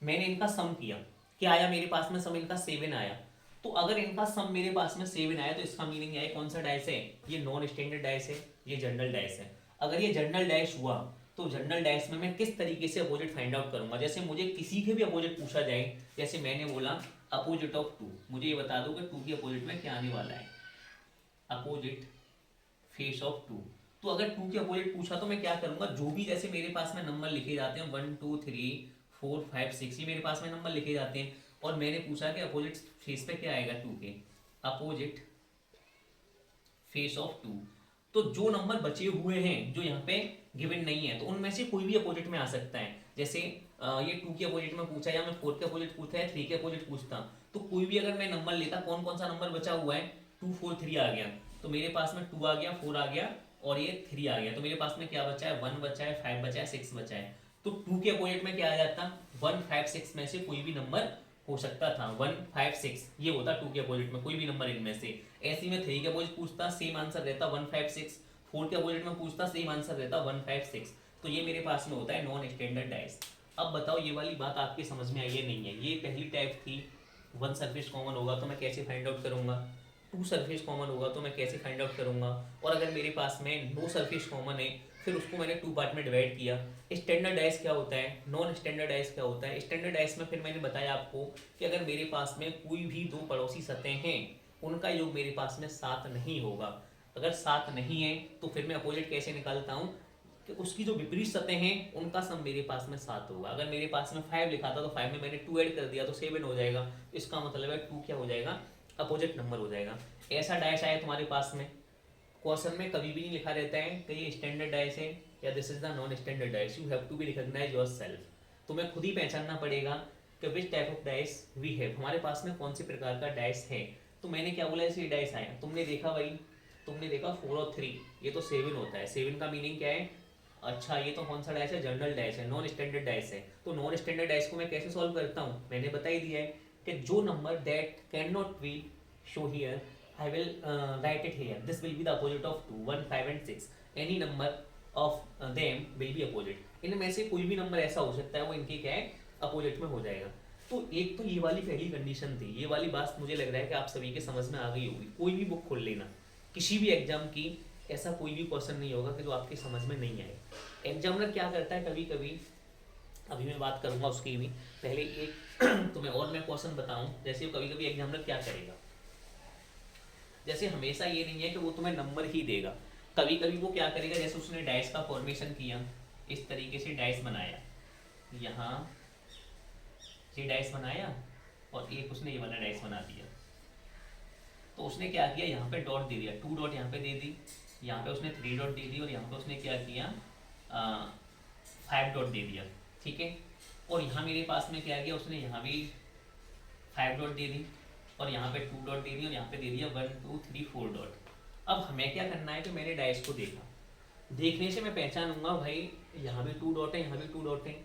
मैंने इनका सम किया, क्या आया मेरे पास में सम, इनका 7 आया। तो अगर इनका सम मेरे पास में 7 आया, तो इसका मीनिंग है कौन सा डाइस है, ये नॉन स्टैंडर्ड डाइस है, ये जनरल डाइस है। अगर ये जनरल डाइस हुआ, तो जनरल डाइस में मैं किस तरीके से अपोजिट फाइंड आउट करूंगा। जैसे मुझे किसी के भी अपोजिट पूछा जाए, जैसे मैंने बोला अपोजिट ऑफ 2, मुझे ये बता दो कि 2 के अपोजिट में क्या आने वाला है, अपोजिट फेस ऑफ 2। तो अगर 2 के अपोजिट पूछा तो मैं क्या करूंगा, जो भी जैसे मेरे पास में नंबर लिखे जाते हैं 1 2 3 4 5 6, ये मेरे पास में नंबर लिखे जाते हैं, और मैंने पूछा कि अपोजिट फेस पे क्या आएगा, 2 के अपोजिट फेस ऑफ 2। तो जो नंबर बचे हुए हैं जो यहाँ पे गिवन नहीं है, तो उनमें से कोई भी अपोजिट में आ सकता है। जैसे ये 2 के अपोजिट में पूछा, या मैं 4 के अपोजिट पूछा, या 3 के अपोजिट पूछता, तो कोई भी अगर मैं नंबर लेता, कौन कौन सा नंबर बचा हुआ है, 2 4 3 आ गया, तो मेरे पास में 2 आ गया, 4 आ गया, और ये 3 आ गया। तो मेरे पास में क्या बचा है, 1 बचा है, 5 बचा है, 6 बचा है। तो 2 के अपोजिट में क्या आ जाता, 1 5 6 में से कोई भी नंबर हो सकता था 156, ये होता 2 के अपोजिट में कोई भी नंबर इनमें से। ऐसे में 3 के अपोजिट पूछता सेम आंसर रहता 156, 4 के अपोजिट में पूछता सेम आंसर रहता 156। तो ये मेरे पास में होता है नॉन स्टैंडर्ड डाइस। अब बताओ ये वाली बात आपकी समझ में आई है नहीं है? ये पहली टाइप थी, वन सरफेस कॉमन होगा तो मैं कैसे फाइंड आउट करूंगा, टू सरफेस कॉमन होगा तो मैं कैसे फाइंड आउट करूंगा, और अगर मेरे पास में नो सरफेस कॉमन है फिर उसको मैंने टू पार्ट में डिवाइड किया। स्टैंडर्ड डाइस क्या होता है, नॉन स्टैंडर्ड डाइस क्या होता है? स्टैंडर्ड डाइस में फिर मैंने बताया आपको कि अगर मेरे पास में कोई भी दो पड़ोसी सतह हैं उनका योग मेरे पास में 7 नहीं होगा। अगर 7 नहीं है तो फिर मैं अपोजिट कैसे निकालता हूँ कि उसकी जो विपरीत सतह हैं उनका सम मेरे पास में 7 होगा। अगर मेरे पास में 5 लिखा था तो 5 में मैंने 2 ऐड कर दिया तो 7 हो जाएगा। इसका मतलब है 2 क्या हो जाएगा, अपोजिट नंबर हो जाएगा। ऐसा डाइस आया तुम्हारे पास में, क्वेश्चन में कभी भी नहीं लिखा रहता है कि ये स्टैंडर्ड डाइस है या this is the non standard dice, you have to be recognise yourself. तुम्हें खुद ही पहचानना पड़ेगा कि which type of dice we have, हमारे पास में कौन से प्रकार का डाइस है। तो मैंने क्या बोला, ऐसे डाइस आया, तुमने देखा भाई, तुमने देखा 4 और 3, ये तो 7 होता है। 7 का मीनिंग क्या है? अच्छा ये तो कौन सा डाइस है, जनरल डाइस है, नॉन स्टैंडर्ड डाइस है। तो नॉन स्टैंडर्ड डाइस को मैं कैसे सॉल्व करता हूँ, मैंने बता ही दिया है कि जो number that can not be show here I will write it here. This will be the opposite of 2, 1, 5 and 6. Any number of them will be opposite. इनमें से कोई भी नंबर ऐसा हो सकता है वो इनके क्या है, अपोजिट में हो जाएगा। तो एक तो ये वाली पहली कंडीशन थी। ये वाली बात मुझे लग रहा है कि आप सभी के समझ में आ गई होगी। कोई भी बुक खोल लेना किसी भी एग्जाम की, ऐसा कोई भी क्वेश्चन नहीं होगा कि जो आपके समझ में नहीं आए। एग्जामिनर क्या करता है कभी कभी, अभी मैं बात करूंगा उसकी भी, पहले एक तुम्हें और मैं क्वेश्चन बताऊं। जैसे कभी कभी एग्जामिनर क्या करेगा, जैसे हमेशा ये नहीं है कि वो तुम्हें नंबर ही देगा, कभी कभी वो क्या करेगा, जैसे उसने डाइस का फॉर्मेशन किया, इस तरीके से डाइस बनाया, यहाँ ये डाइस बनाया और एक उसने ये वाला डाइस बना दिया। तो उसने क्या किया, यहाँ पे डॉट दे दिया, 2 डॉट यहाँ पे दे दी, यहाँ पे उसने 3 डॉट दे दी और यहाँ पे उसने क्या किया, 5 डॉट दे दिया, ठीक है। और यहाँ मेरे पास में क्या किया, उसने यहाँ भी 5 डॉट दे दी और यहाँ पे 2 डॉट दे दी और यहाँ पे दे दिया 1 2 3 4 डॉट। अब हमें क्या करना है कि मैंने डाइस को देखा, देखने से मैं पहचानूंगा भाई यहाँ भी 2 डॉट है, यहाँ भी 2 डॉट है,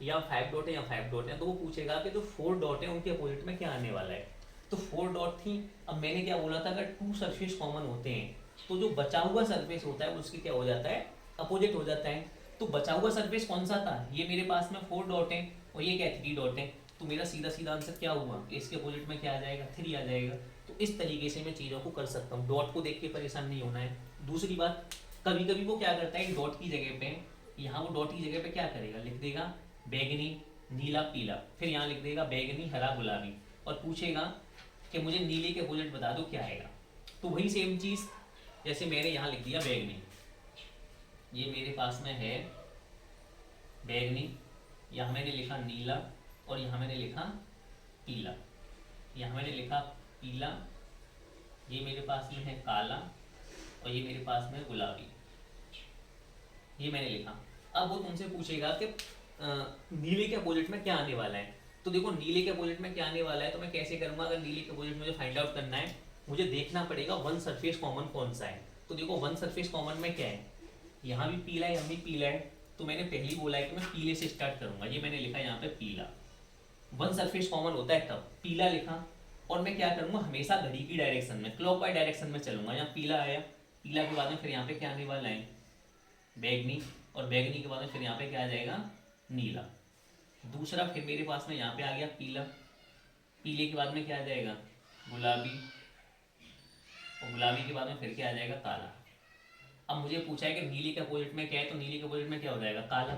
या 5 डॉट है या 5 डॉट है। तो वो पूछेगा कि जो 4 डॉट है उनके अपोजिट में क्या आने वाला है। तो 4 डॉट थी। अब मैंने क्या बोला था, अगर 2 सरफेस कॉमन होते हैं तो जो बचा हुआ सरफेस होता है उसकी क्या हो जाता है, अपोजिट हो जाता है। तो बचा हुआ सरफेस कौन सा था, ये मेरे पास में 4 डॉट है और ये क्या 3 डॉट है। तो मेरा सीधा सीधा आंसर क्या हुआ, इसके अपोजिट में क्या आ जाएगा, 3 आ जाएगा। तो इस तरीके से मैं चीज़ों को कर सकता हूँ, डॉट को देख के परेशान नहीं होना है। दूसरी बात, कभी कभी वो क्या करता है, डॉट की जगह पे, यहाँ वो डॉट की जगह पे क्या करेगा, लिख देगा बैगनी नीला पीला, फिर यहाँ लिख देगा बैगनी हरा गुलाबी और पूछेगा कि मुझे नीले के अपोजिट बता दो क्या आएगा। तो वही सेम चीज़, जैसे मैंने यहाँ लिख दिया बैगनी, ये मेरे पास में है बैगनी, यहाँ मैंने लिखा नीला और यहाँ मैंने लिखा पीला, यहाँ मैंने लिखा पीला, ये मेरे पास में है काला और ये मेरे पास में गुलाबी, ये मैंने लिखा। अब वो तुमसे पूछेगा कि नीले के अपोजिट में क्या आने वाला है। तो देखो नीले के अपोजिट में क्या आने वाला है तो मैं कैसे करूँगा, अगर नीले के अपोजिट मुझे फाइंड आउट करना है, मुझे देखना पड़ेगा वन सरफेस कॉमन कौन सा है। तो देखो वन सरफेस कॉमन में क्या है, यहाँ भी पीला है, यहाँ भी पीला है। तो मैंने पहले ही बोला है कि मैं पीले से स्टार्ट करूँगा, ये मैंने लिखा यहाँ पे पीला। वन सरफेस कॉमन होता है तब पीला लिखा, और मैं क्या करूँगा, हमेशा घड़ी की डायरेक्शन में, क्लॉकवाइज डायरेक्शन में चलूँगा। यहाँ पीला आया, पीला के बाद में फिर यहाँ पे क्या आने वाला है, बैगनी, और बैगनी के बाद में फिर यहाँ पे क्या आ जाएगा, नीला। दूसरा फिर मेरे पास में यहाँ पे आ गया पीला, पीले के बाद में क्या आ जाएगा, गुलाबी, और गुलाबी के बाद में फिर क्या आ जाएगा, काला। अब मुझे पूछा है कि नीले के अपोजिट में क्या है, तो नीले के अपोजिट में क्या हो जाएगा, काला।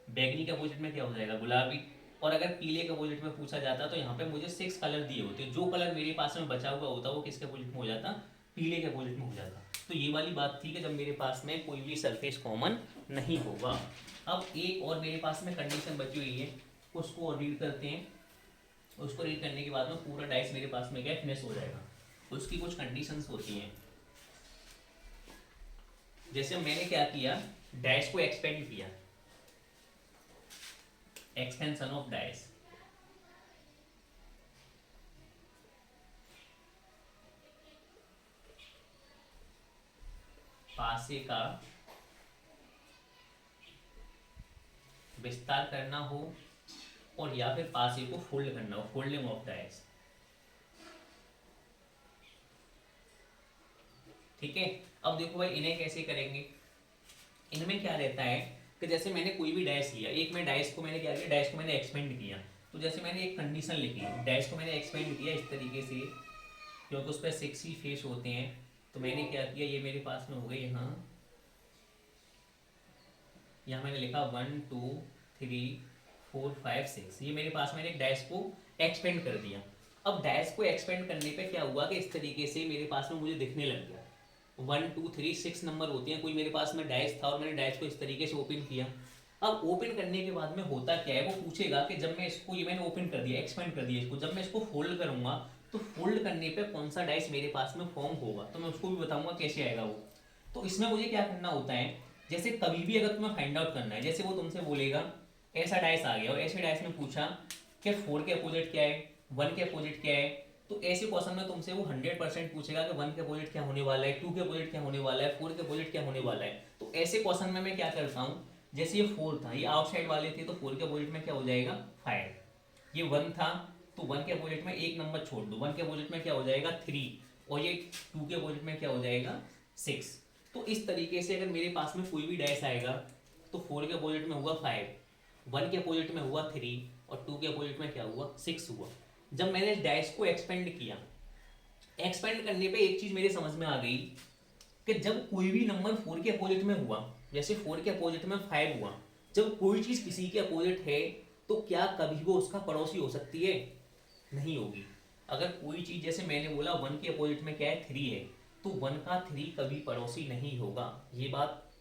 बैगनी के अपोजिट में क्या हो जाएगा, गुलाबी। और अगर पीले के अपोजिट में पूछा जाता तो यहाँ पे मुझे 6 कलर दिए होते, जो कलर मेरे पास में बचा हुआ होता वो किसके अपोजिट में हो जाता, पीले के अपोजिट में हो जाता। तो ये वाली बात थी कि जब मेरे पास में कोई भी सरफेस कॉमन नहीं होगा। अब एक और मेरे पास में कंडीशन बची हुई है, उसको और रीड करते हैं। उसको रीड करने के बाद में पूरा डाइस मेरे पास में क्या फिनिश हो जाएगा। उसकी कुछ कंडीशंस होती हैं, जैसे मैंने क्या किया, डाइस को एक्सपेंड किया, एक्सपेंशन ऑफ डाइस। पासे का विस्तार करना हो और या फिर पास ए को फोल्ड करना हो, फोल्डिंग ऑफ डाइस। ठीक है, अब देखो भाई इन्हें कैसे करेंगे। इनमें क्या रहता है कि जैसे मैंने कोई भी डाइस लिया, एक मैं डाइस को मैंने क्या किया, डाइस को मैंने एक्सपेंड किया। तो जैसे मैंने एक कंडीशन लिखी, डाइस को मैंने एक्सपेंड किया इस तरीके से, क्योंकि उस पर 6 ही फेस होते हैं। तो मैंने क्या किया, ये मेरे पास में हो गई यहाँ, यहाँ मैंने लिखा 1 2 3 4 5 6, ये मेरे पास मैंने एक डाइस को एक्सपेंड कर दिया। अब डाइस को एक्सपेंड करने पे क्या हुआ कि इस तरीके से मेरे पास में मुझे दिखने लग गया 1 2 3 6 नंबर होते हैं। कोई मेरे पास में डाइस था और मैंने डाइस को इस तरीके से ओपन किया। अब ओपन करने के बाद में होता क्या है, वो पूछेगा कि जब मैं इसको, ये मैंने ओपन कर दिया, एक्सपेंड कर दिया इसको, जब मैं इसको फोल्ड करूंगा तो फोल्ड करने पे कौन सा डाइस मेरे पास में फॉर्म होगा, तो मैं उसको भी बताऊंगा कैसे आएगा वो। तो इसमें मुझे क्या करना होता है, जैसे कभी भी अगर तुम्हें फाइंड आउट करना है, जैसे वो तुमसे बोलेगा ऐसा डाइस आ गया और ऐसे डाइस में पूछा कि 4 के अपोजिट क्या है, 1 के अपोजिट क्या है, तो ऐसे क्वेश्चन में तुमसे वो 100% पूछेगा कि 1 के अपोजिट क्या होने वाला है, 2 के अपोजिट क्या होने वाला है, 4 के अपोजिट क्या होने वाला है। तो ऐसे क्वेश्चन में मैं क्या करता हूँ, जैसे ये 4 था, ये आउटसाइड वाले थे, तो 4 के अपोजिट में क्या हो जाएगा 5। ये 1 था तो 1 के अपोजिट में एक नंबर छोड़ दो, 1 के अपोजिट में क्या हो जाएगा 3, और ये 2 के अपोजिट में क्या हो जाएगा 6। तो इस तरीके से अगर मेरे पास में कोई भी डैश आएगा तो 4 के अपोजिट में हुआ 5, 1 के अपोजिट में हुआ 3 और 2 के अपोजिट में क्या हुआ 6 हुआ। जब मैंने डैश को एक्सपेंड किया, एक्सपेंड करने पे एक चीज मेरे समझ में आ गई कि जब कोई भी नंबर 4 के अपोजिट में हुआ, जैसे 4 के अपोजिट में 5 हुआ, जब कोई चीज किसी के अपोजिट है तो क्या कभी वो उसका पड़ोसी हो सकती है? नहीं होगी। अगर कोई चीज, जैसे मैंने बोला 1 के अपोजिट में क्या है 3 है, तो 1 का 3 कभी पड़ोसी नहीं होगा। ये बात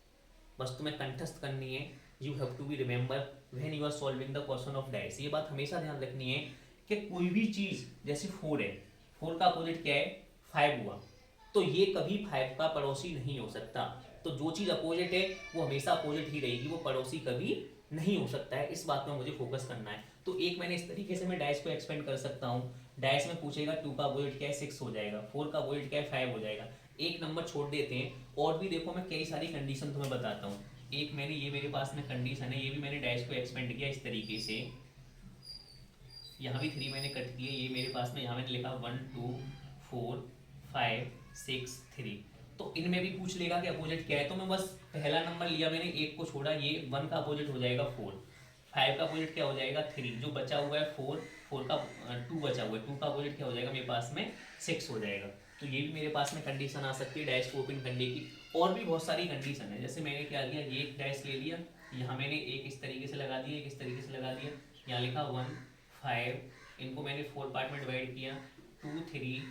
बस तुम्हें कंठस्थ करनी है। You have to be remember when you are solving the question of dice. ये बात हमेशा ध्यान रखनी है कि कोई भी चीज, जैसे 4 है, 4 का अपोजिट क्या है 5 हुआ, तो ये कभी 5 का पड़ोसी नहीं हो सकता। तो जो चीज अपोजिट है वो हमेशा अपोजिट ही रहेगी, वो पड़ोसी कभी नहीं हो सकता है। इस बात में मुझे फोकस करना है। तो एक मैंने इस तरीके से मैं डाइस को एक्सपेंड कर सकता हूँ। डाइस में पूछेगा 2 का अपोजिट क्या है 6 हो जाएगा, 4 का अपोजिट क्या है 5 हो जाएगा, एक नंबर छोड़ देते हैं। और भी देखो मैं कई सारी कंडीशन तुम्हें बताता हूँ। एक मैंने, ये मेरे पास में कंडीशन है, ये भी मैंने डाइस को एक्सपेंड किया इस तरीके से। यहाँ भी 3 मैंने कट किए, ये मेरे पास में यहाँ मैंने लिखा 1 2 4 5 6 3। तो इनमें भी पूछ लेगा कि अपोजिट क्या है, तो मैं बस पहला नंबर लिया मैंने, एक को छोड़ा, ये 1 का अपोजिट हो जाएगा 4, 5 का अपोजिट क्या हो जाएगा 3, जो बचा हुआ है 4, 4 का 2 बचा हुआ है, 2 का अपोजिट क्या हो जाएगा मेरे पास में 6 हो जाएगा। तो ये भी मेरे पास में कंडीशन आ सकती है डैश को ओपन करने की। और भी बहुत सारी कंडीशन है, जैसे मैंने क्या किया, ये एक डैश ले लिया, यहाँ मैंने एक इस तरीके से लगा दिया, एक इस तरीके से लगा दिया, यहाँ लिखा 1 5, इनको मैंने 4 पार्ट में डिवाइड किया, 2 3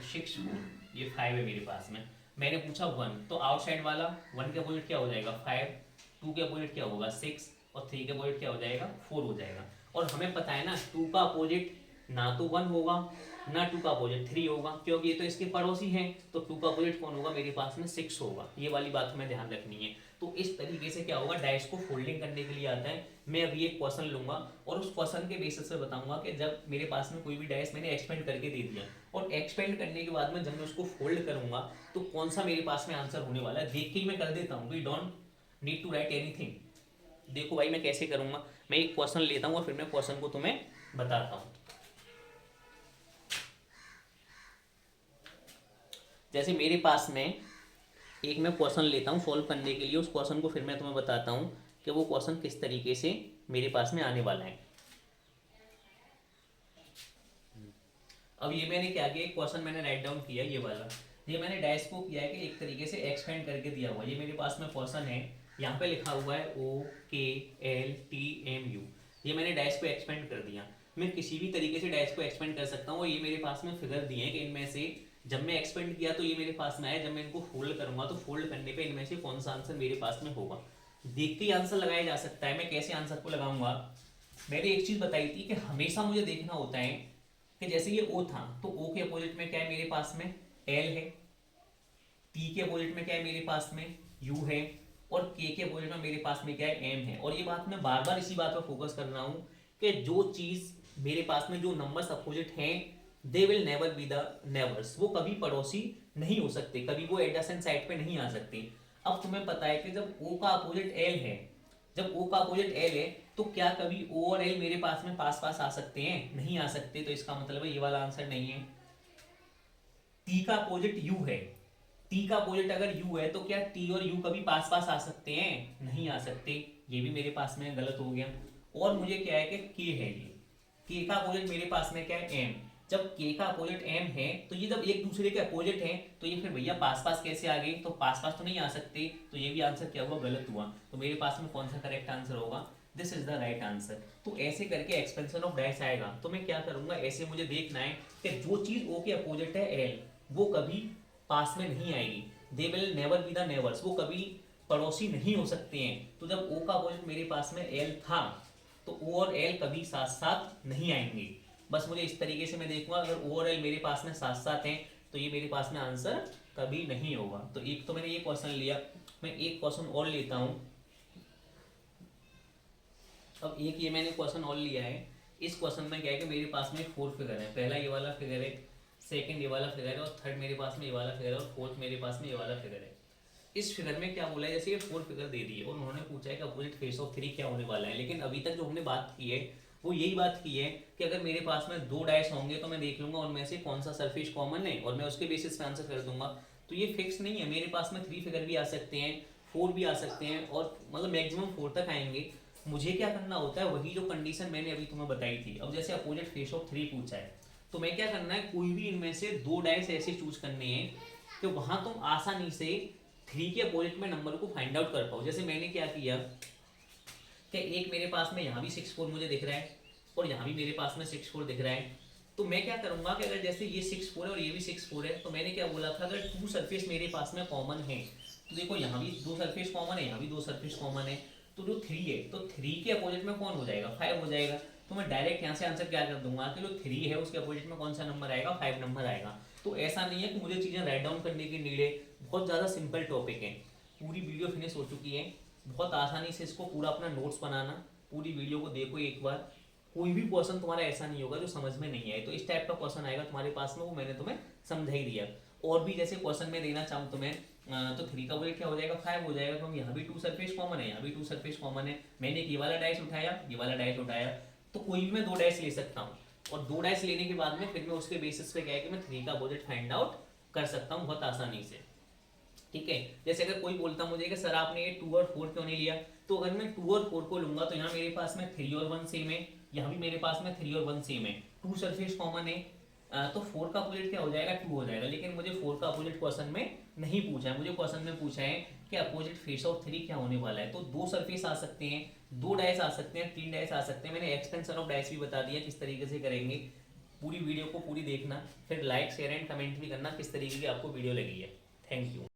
6 4, ये 5 है मेरे पास में। मैंने पूछा 1, तो आउटसाइड वाला 1 के अपोजिट क्या हो जाएगा 5, 2 के अपोजिट क्या होगा 6 और 3 के अपोजिट क्या हो जाएगा 4 हो जाएगा। और हमें पता है ना 2 का अपोजिट ना तो 1 होगा ना 2 का अपोजिट 3 होगा, क्योंकि ये तो इसके पड़ोसी हैं। तो 2 का अपोजिट कौन होगा मेरे पास में 6 होगा। ये वाली बात हमें ध्यान रखनी है। तो इस तरीके से क्या होगा, डाइस को फोल्डिंग करने के लिए आता है। मैं अभी एक क्वेश्चन लूंगा और उस क्वेश्चन के बेसिस पे बताऊंगा कि जब मेरे पास में कोई भी डाइस मैंने एक्सपेंड करके दे दिया और एक्सपेंड करने के बाद में जब मैं उसको फोल्ड करूंगा तो कौन सा मेरे पास में आंसर होने वाला है, देख के ही मैं कर देता हूँ। We don't need to write anything. देखो भाई मैं कैसे करूंगा, मैं एक क्वेश्चन लेता हूँ और फिर मैं क्वेश्चन को तुम्हें बताता हूँ। जैसे मेरे पास में एक मैं क्वेश्चन लेता हूँ सॉल्व करने के लिए, उस क्वेश्चन को फिर मैं तुम्हें बताता हूँ कि वो क्वेश्चन किस तरीके से मेरे पास में आने वाला है। अब ये मैंने क्या किया, एक क्वेश्चन मैंने राइट डाउन किया, ये वाला, ये मैंने डैश को किया है कि एक तरीके से एक्सपेंड करके दिया हुआ। ये मेरे पास में क्वेश्चन है, यहाँ पे लिखा हुआ है OKLTMU, ये मैंने डैश को एक्सपेंड कर दिया। मैं किसी भी तरीके से डैश को एक्सपेंड कर सकता हूँ। और ये मेरे पास में फिगर दिए हैं कि इनमें से जब मैं एक्सपेंड किया तो ये मेरे पास में आया, जब मैं इनको फोल्ड करूंगा तो फोल्ड करने पे इनमें से कौन सा आंसर मेरे पास में होगा। देख के आंसर लगाया जा सकता है। मैं कैसे आंसर को लगाऊंगा, मैंने एक चीज बताई थी कि हमेशा मुझे देखना होता है कि जैसे ये O था तो O के अपोजिट में क्या है मेरे पास में L है, T के अपोजिट में क्या है मेरे पास में U है, और K के अपोजिट में मेरे पास में क्या है M है। और ये बात मैं बार बार इसी बात पर फोकस कर रहा हूँ कि जो चीज मेरे पास में, जो नंबर्स अपोजिट हैं, they will never be the neighbours, वो कभी पड़ोसी नहीं हो सकते, कभी वो एडजेसेंट साइड पे नहीं आ सकते। अब तुम्हें पता है कि जब O का अपोजिट L है, जब O का अपोजिट L है तो तो क्या कभी ओ और एल मेरे पास में पास पास आ सकते हैं? नहीं आ सकते, तो इसका मतलब है ये वाला आंसर नहीं है। टी का अपोजिट यू है, टी का अपोजिट अगर यू है तो क्या टी और यू कभी पास पास आ सकते हैं? नहीं आ सकते, ये भी मेरे पास में गलत हो गया। और मुझे क्या है कि के है, ये के का अपोजिट मेरे पास में क्या है? एम। जब के का अपोजिट एम है तो ये जब एक दूसरे के अपोजिट हैं तो ये फिर भैया पास पास कैसे आ गए? तो पास पास तो नहीं आ सकते, तो ये भी आंसर क्या हुआ? गलत हुआ। तो मेरे पास में कौन सा करेक्ट आंसर होगा? This is the right answer. तो ऐसे करके एक्सपेंशन ऑफ डाइस आएगा। तो मैं क्या करूंगा, ऐसे मुझे देखना है कि जो चीज ओ के अपोजिट है एल, वो कभी पास में नहीं आएगी। They will never be the neighbours, वो कभी पड़ोसी नहीं हो सकते हैं। तो जब ओ का अपोजिट मेरे पास में एल था तो ओ और एल कभी साथ साथ नहीं आएंगे। बस मुझे इस तरीके से मैं देखूंगा, अगर ओ और एल मेरे पास में साथ साथ हैं तो ये मेरे पास में आंसर कभी नहीं होगा। तो एक तो मैंने ये क्वेश्चन लिया, मैं एक क्वेश्चन और लेता हूं। अब एक ये मैंने क्वेश्चन और लिया है। इस क्वेश्चन में क्या है कि मेरे पास में 4 फिगर है। पहला ये वाला फिगर है, सेकंड ये वाला फिगर है, और थर्ड मेरे पास में ये वाला फिगर है, और फोर्थ मेरे पास में ये वाला फिगर है। इस फिगर में क्या बोला है, जैसे ये 4 फिगर दे दी है और उन्होंने पूछा है कि अपोजिट फेस ऑफ 3 क्या होने वाला है। लेकिन अभी तक जो हमने बात की है वो यही बात की है कि अगर मेरे पास में 2 डाइस होंगे तो मैं देख लूंगा उनमें से कौन सा सरफेस कॉमन है और मैं उसके बेसिस पे आंसर कर दूंगा। तो ये फिक्स नहीं है, मेरे पास में 3 फिगर भी आ सकते हैं, 4 भी आ सकते हैं, और मतलब मैक्सिमम 4 तक आएंगे। मुझे क्या करना होता है, वही जो कंडीशन मैंने अभी तुम्हें बताई थी। अब जैसे अपोजिट फेस ऑफ 3 पूछा है तो मैं क्या करना है, कोई भी इनमें से 2 डाइस ऐसे चूज करने हैं कि वहां तुम आसानी से 3 के अपोजिट में नंबर को फाइंड आउट कर पाओ। जैसे मैंने क्या किया कि एक मेरे पास में यहाँ भी 6 4 मुझे दिख रहा है और यहाँ भी मेरे पास में 6 4 दिख रहा है। तो मैं क्या करूंगा कि अगर जैसे ये 6 4 है और ये भी 6 4 है, तो मैंने क्या बोला था, अगर 2 सरफेस मेरे पास में कॉमन है तो देखो यहाँ भी 2 सरफेस कॉमन है, यहाँ भी 2 सरफेस कॉमन है, तो जो 3 है तो 3 के अपोजिट में कौन हो जाएगा? 5 हो जाएगा। तो मैं डायरेक्ट यहाँ से आंसर क्या कर दूंगा कि जो 3 है उसके अपोजिट में कौन सा नंबर आएगा? 5 नंबर आएगा। तो ऐसा नहीं है कि मुझे चीज़ें राइट डाउन करने की नीड है, बहुत ज़्यादा सिंपल टॉपिक है। पूरी वीडियो फिनिश हो चुकी है, बहुत आसानी से इसको पूरा अपना नोट्स बनाना, पूरी वीडियो को देखो एक बार। कोई भी क्वेश्चन तुम्हारा ऐसा नहीं होगा जो समझ में नहीं आए। तो इस टाइप का क्वेश्चन आएगा तुम्हारे पास में, वो मैंने तुम्हें समझा ही दिया। और भी जैसे क्वेश्चन में देना चाहूँ तुम्हें, तो 3 का वेट क्या हो जाएगा? 5 हो जाएगा। तो हम यहाँ भी 2 सरफेस कॉमन है, यहाँ भी 2 सरफेस कॉमन है। मैंने ये वाला डाइस उठाया, ये वाला डाइस उठाया, तो कोई भी मैं 2 डाइस ले सकता हूँ। और 2 डाइस लेने के बाद में फिर मैं उसके बेसिस पे क्या है कि मैं 3 का अपोजिट फाइंड आउट कर सकता हूँ बहुत आसानी से। ठीक है, जैसे अगर कोई बोलता मुझे कि सर आपने ये 2 और 4 क्यों नहीं लिया, तो अगर मैं 2 और 4 को लूंगा तो यहाँ मेरे पास में 3 और 1 सेम है, यहाँ भी मेरे पास में 3 और 1 सेम है, 2 सरफेस कॉमन है। तो 4 का अपोजिट क्या हो जाएगा? 2 हो जाएगा। लेकिन मुझे 4 का अपोजिट क्वेश्चन में नहीं पूछा है, मुझे क्वेश्चन में पूछा है कि अपोजिट फेस ऑफ 3 क्या होने वाला है। तो 2 सरफेस आ सकते हैं, 2 डाइस आ सकते हैं, 3 डाइस आ सकते हैं। मैंने एक्सपेंशन ऑफ डाइस भी बता दिया किस तरीके से करेंगे। पूरी वीडियो को पूरी देखना, फिर लाइक शेयर एंड कमेंट भी करना किस तरीके की आपको वीडियो लगी है। Thank you.